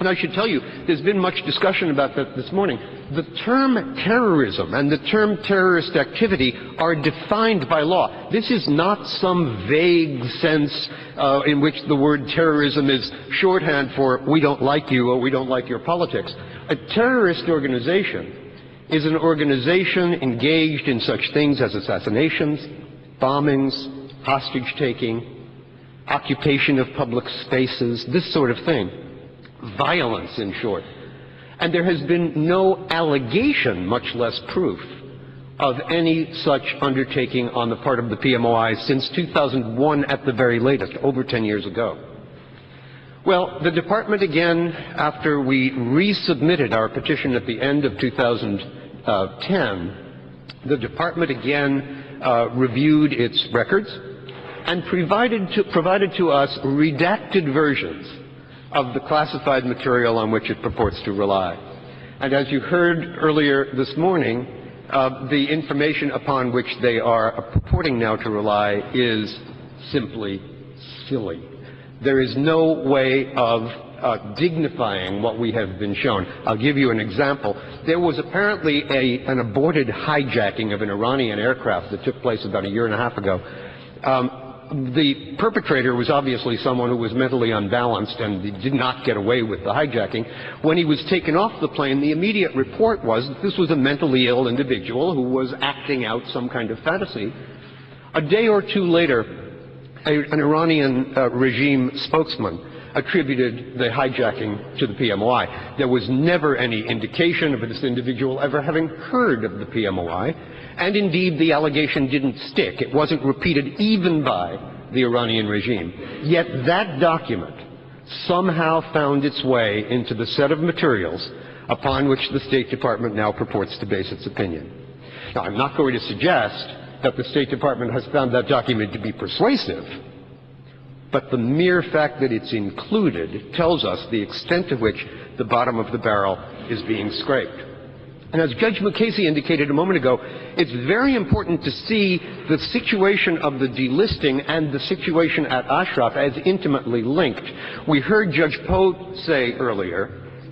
And I should tell you, there's been much discussion about that this morning. The term terrorism and the term terrorist activity are defined by law. This is not some vague sense in which the word terrorism is shorthand for we don't like you or we don't like your politics. A terrorist organization is an organization engaged in such things as assassinations, bombings, hostage-taking, occupation of public spaces, this sort of thing. Violence, in short. And there has been no allegation, much less proof, of any such undertaking on the part of the PMOI since 2001 at the very latest, over 10 years ago. Well, the department again, after we resubmitted our petition at the end of 2010, the department again reviewed its records and provided to us redacted versions of the classified material on which it purports to rely. And as you heard earlier this morning, the information upon which they are purporting now to rely is simply silly. There is no way of dignifying what we have been shown. I'll give you an example. There was apparently an aborted hijacking of an Iranian aircraft that took place about a year and a half ago. The perpetrator was obviously someone who was mentally unbalanced and did not get away with the hijacking. When he was taken off the plane, the immediate report was that this was a mentally ill individual who was acting out some kind of fantasy. A day or two later, an Iranian regime spokesman attributed the hijacking to the PMOI. There was never any indication of this individual ever having heard of the PMOI. And indeed, the allegation didn't stick. It wasn't repeated even by the Iranian regime. Yet that document somehow found its way into the set of materials upon which the State Department now purports to base its opinion. Now, I'm not going to suggest that the State Department has found that document to be persuasive, but the mere fact that it's included tells us the extent to which the bottom of the barrel is being scraped. And as Judge McCasey indicated a moment ago, it's very important to see the situation of the delisting and the situation at Ashraf as intimately linked. We heard Judge Poe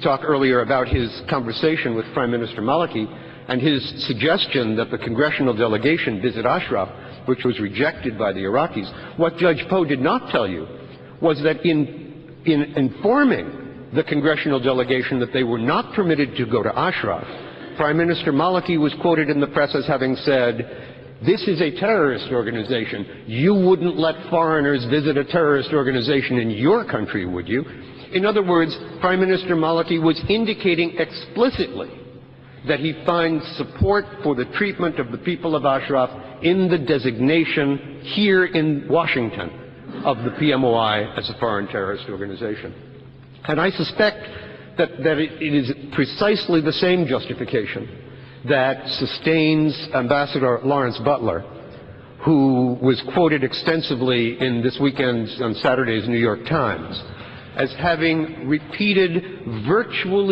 talk earlier about his conversation with Prime Minister Maliki and his suggestion that the congressional delegation visit Ashraf, which was rejected by the Iraqis. What Judge Poe did not tell you was that in informing the congressional delegation that they were not permitted to go to Ashraf, Prime Minister Maliki was quoted in the press as having said, "This is a terrorist organization. You wouldn't let foreigners visit a terrorist organization in your country, would you?" In other words, Prime Minister Maliki was indicating explicitly that he finds support for the treatment of the people of Ashraf in the designation here in Washington of the PMOI as a foreign terrorist organization. And I suspect that it is precisely the same justification that sustains Ambassador Lawrence Butler, who was quoted extensively in this weekend's, on Saturday's, New York Times, as having repeated virtually